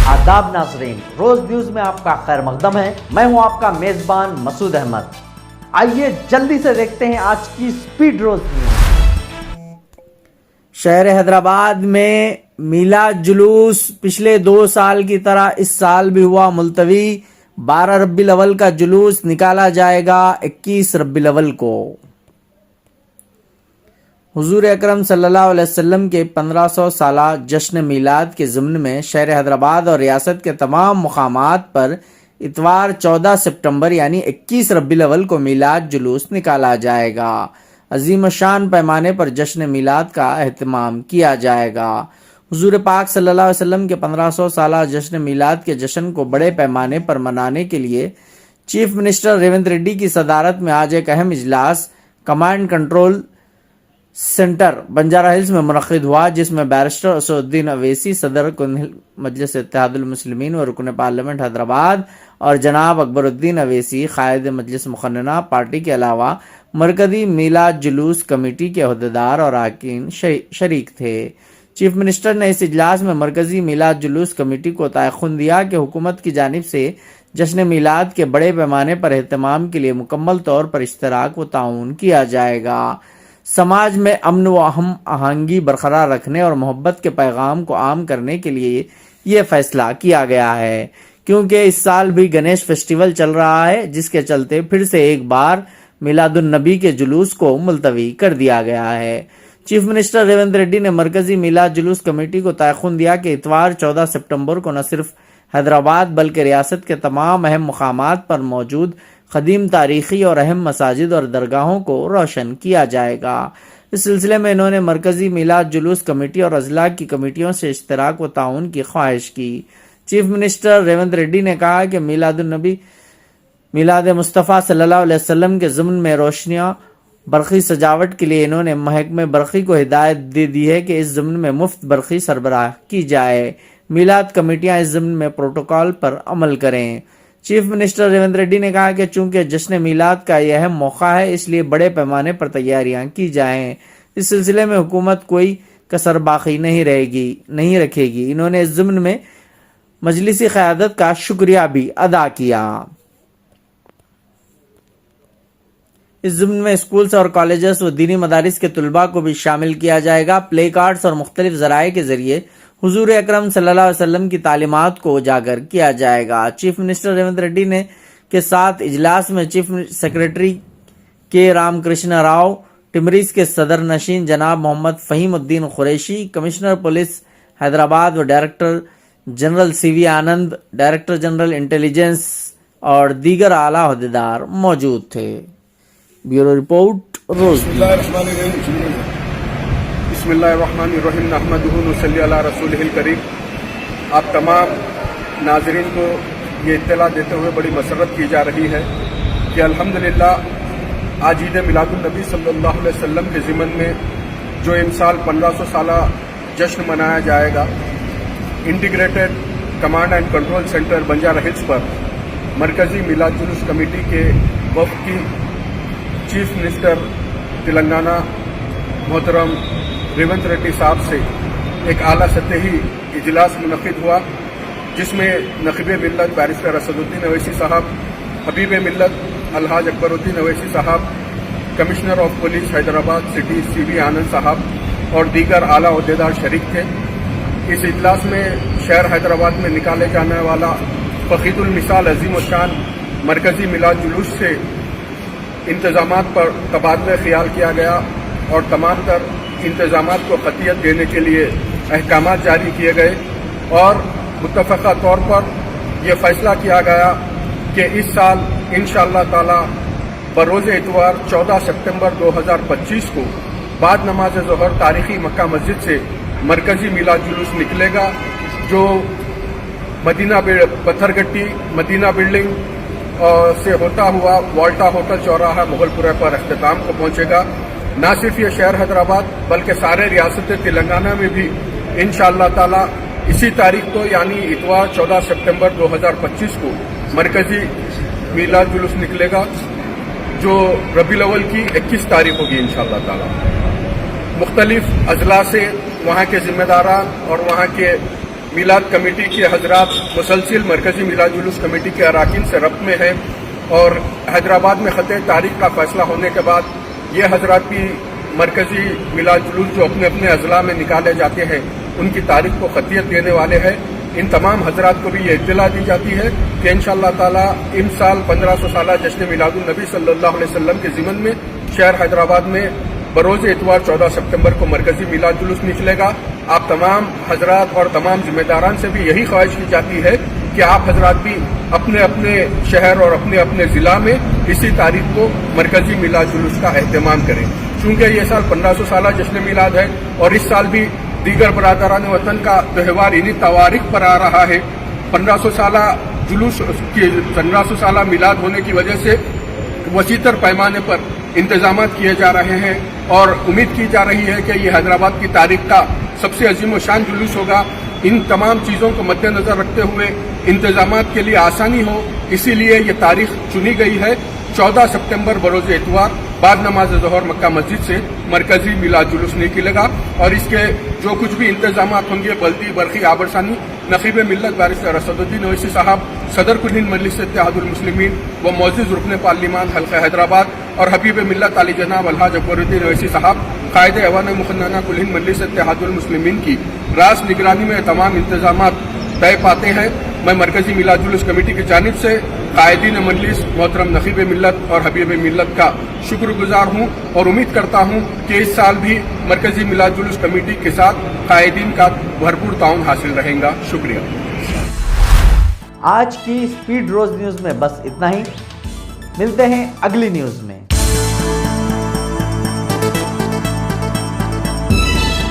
آداب ناظرین، روز نیوز میں آپ کا خیر مقدم ہے۔ میں ہوں آپ کا میزبان مسعود احمد۔ آئیے جلدی سے دیکھتے ہیں آج کی سپیڈ روز نیوز۔ شہر حیدرآباد میں میلاد جلوس پچھلے 2 سال کی طرح اس سال بھی ہوا ملتوی۔ 12 ربیع الاول کا جلوس نکالا جائے گا 21 ربیع الاول کو۔ حضور اکرم صلی اللہ علیہ وسلم کے 1500 سالہ جشن میلاد کے ضمن میں شہر حیدرآباد اور ریاست کے تمام مقامات پر اتوار 14 ستمبر یعنی 21 ربیع الاول کو میلاد جلوس نکالا جائے گا۔ عظیم الشان پیمانے پر جشن میلاد کا اہتمام کیا جائے گا۔ حضور پاک صلی اللہ علیہ وسلم کے 1500 سالہ جشن میلاد کے جشن کو بڑے پیمانے پر منانے کے لیے چیف منسٹر ریونت ریڈی کی صدارت میں آج ایک اہم اجلاس command control centre Banjara Hills میں منعقد ہوا، جس میں بیرسٹر اسد الدین اویسی صدر مجلس اتحاد المسلمین و رکن پارلیمنٹ حیدرآباد اور جناب اکبر الدین اویسی قائد مجلس مقننہ پارٹی کے علاوہ مرکزی میلاد جلوس کمیٹی کے عہدیدار اور اراکین شریک تھے۔ چیف منسٹر نے اس اجلاس میں مرکزی میلاد جلوس کمیٹی کو تیقن دیا کہ حکومت کی جانب سے جشن میلاد کے بڑے پیمانے پر اہتمام کے لیے مکمل طور پر اشتراک و تعاون کیا جائے گا۔ سماج میں امن و ہم آہنگی برقرار رکھنے اور محبت کے پیغام کو عام کرنے کے لیے یہ فیصلہ کیا گیا ہے، کیونکہ اس سال بھی گنیش فیسٹیول چل رہا ہے، جس کے چلتے پھر سے ایک بار میلاد النبی کے جلوس کو ملتوی کر دیا گیا ہے۔ چیف منسٹر ریونت ریڈی نے مرکزی میلاد جلوس کمیٹی کو تیقن دیا کہ اتوار 14 ستمبر کو نہ صرف حیدرآباد بلکہ ریاست کے تمام اہم مقامات پر موجود قدیم تاریخی اور اہم مساجد اور درگاہوں کو روشن کیا جائے گا۔ اس سلسلے میں انہوں نے مرکزی میلاد جلوس کمیٹی اور اضلاع کی کمیٹیوں سے اشتراک و تعاون کی خواہش کی۔ چیف منسٹر ریونت ریڈی نے کہا کہ میلاد النبی میلاد مصطفیٰ صلی اللہ علیہ وسلم کے ضمن میں روشنیاں برقی سجاوٹ کے لیے انہوں نے محکمہ برقی کو ہدایت دے دی ہے کہ اس ضمن میں مفت برقی سربراہ کی جائے۔ میلاد کمیٹیاں اس ضمن میں پروٹوکول پر عمل کریں۔ چیف منسٹر ریونت ریڈی نے کہا کہ چونکہ جشن میلاد کا یہ اہم موقع ہے، اس لیے بڑے پیمانے پر تیاریاں کی جائیں۔ اس سلسلے میں حکومت کوئی کسر باقی نہیں رکھے گی۔ انہوں نے اس ضمن میں مجلسی قیادت کا شکریہ بھی ادا کیا۔ اس ضمن میں اسکولز اور کالجز و دینی مدارس کے طلباء کو بھی شامل کیا جائے گا۔ پلے کارڈز اور مختلف ذرائع کے ذریعے حضور اکرم صلی اللہ علیہ وسلم کی تعلیمات کو اجاگر کیا جائے گا۔ چیف منسٹر ریونت ریڈی نے کے ساتھ اجلاس میں چیف سیکریٹری کے رام کرشنا راؤ، ٹمریز کے صدر نشین جناب محمد فہیم الدین قریشی، کمشنر پولیس حیدرآباد و ڈائریکٹر جنرل سی وی آنند، ڈائریکٹر جنرل انٹیلیجنس اور دیگر اعلیٰ عہدیدار موجود تھے۔ بیورو رپورٹ روز بسم اللہ الرحمن الرحیم نحمدہ ونصلی علی رسولہ الکریم۔ آپ تمام ناظرین کو یہ اطلاع دیتے ہوئے بڑی مسرت کی جا رہی ہے کہ الحمدللہ آج عید میلاد النبی صلی اللہ علیہ وسلم کے ضمن میں جو ان سال 1500 سالہ جشن منایا جائے گا، integrated command and control centre Banjara Hills پر مرکزی میلاد جلوس کمیٹی کے وفد کی چیف منسٹر تلنگانہ محترم ریونت ریڈی صاحب سے ایک اعلیٰ سطحی اجلاس منعقد ہوا، جس میں نقیب ملت بیرسٹر اسد الدین اویسی صاحب، حبیب ملت الحاج اکبر الدین اویسی صاحب، commissioner of police Hyderabad city C V Anand صاحب اور دیگر اعلیٰ عہدیدار شریک تھے۔ اس اجلاس میں شہر حیدرآباد میں نکالے جانے والا فخید المثال عظیم الشان مرکزی میلاد جلوس سے انتظامات پر تبادلہ خیال کیا گیا اور تمام تر انتظامات کو قطعیت دینے کے لیے احکامات جاری کیے گئے، اور متفقہ طور پر یہ فیصلہ کیا گیا کہ اس سال انشاءاللہ تعالی بروز اتوار 14 ستمبر 2025 کو بعد نماز ظہر تاریخی مکہ مسجد سے مرکزی میلاد جلوس نکلے گا، جو مدینہ پتھر گٹی مدینہ بلڈنگ سے ہوتا ہوا والٹا ہوٹل چوراہا مغل پورہ پر اختتام کو پہنچے گا۔ نہ صرف یہ شہر حیدرآباد بلکہ سارے ریاست تلنگانہ میں بھی انشاءاللہ تعالی اسی تاریخ کو یعنی اتوار 14 ستمبر 2025 کو مرکزی میلاد جلوس نکلے گا، جو ربیع الاول کی 21 تاریخ ہوگی انشاءاللہ تعالی۔ مختلف اضلاع سے وہاں کے ذمہ داران اور وہاں کے میلاد کمیٹی کے حضرات مسلسل مرکزی میلاد جلوس کمیٹی کے اراکین سے ربط میں ہیں اور حیدرآباد میں خطۂ تاریخ کا فیصلہ ہونے کے بعد یہ حضرات بھی مرکزی میلاد جلوس جو اپنے اپنے اضلاع میں نکالے جاتے ہیں ان کی تاریخ کو خطیت دینے والے ہیں. ان تمام حضرات کو بھی یہ اطلاع دی جاتی ہے کہ انشاءاللہ تعالی ان سال 1500 سالہ جشن میلاد النبی صلی اللہ علیہ وسلم کے ضمن میں شہر حیدرآباد میں بروز اتوار 14 ستمبر کو مرکزی میلاد جلوس نکلے گا. آپ تمام حضرات اور تمام ذمہ داران سے بھی یہی خواہش کی جاتی ہے کہ آپ حضرات بھی اپنے اپنے شہر اور اپنے اپنے ضلع میں اسی تاریخ کو مرکزی میلاد جلوس کا اہتمام کریں. چونکہ یہ سال 1500 سالہ جشن میلاد ہے اور اس سال بھی دیگر برادران وطن کا تہوار انہی تواریخ پر آ رہا ہے. 1500 سالہ جلوس کی 1500 سالہ میلاد ہونے کی وجہ سے وسیع تر پیمانے پر انتظامات کیے جا رہے ہیں اور امید کی جا رہی ہے کہ یہ حیدرآباد کی تاریخ کا سب سے عظیم و شان جلوس ہوگا. ان تمام چیزوں کو مد نظر رکھتے ہوئے انتظامات کے لیے آسانی ہو اسی لیے یہ تاریخ چنی گئی ہے. 14 ستمبر بروز اتوار بعد نماز ظہر مکہ مسجد سے مرکزی میلاد جلوس نکلے گا اور اس کے جو کچھ بھی انتظامات ہوں گے بلدی برقی آبرسانی نقیب ملت بارسٹر اسد الدین اویسی صاحب صدر کل ہند مجلس اتحاد المسلمین و معزز رکن پارلیمان حلقہ حیدرآباد اور حبیب ملت علی جناب الحاج اکبر الدین اویسی صاحب قائد ایوان مخننہ کل ہند مجلس اتحاد المسلمین کی راست نگرانی میں تمام انتظامات طے پاتے ہیں. میں مرکزی میلاد جلوس کمیٹی کی جانب سے قائدین مجلس محترم نقیب ملت اور حبیب ملت کا شکر گزار ہوں اور امید کرتا ہوں کہ اس سال بھی مرکزی میلاد جلوس کمیٹی کے ساتھ قائدین کا بھرپور تعاون حاصل رہے گا. شکریہ. آج کی اسپیڈ روز نیوز میں بس اتنا ہی. ملتے ہیں اگلی نیوز میں.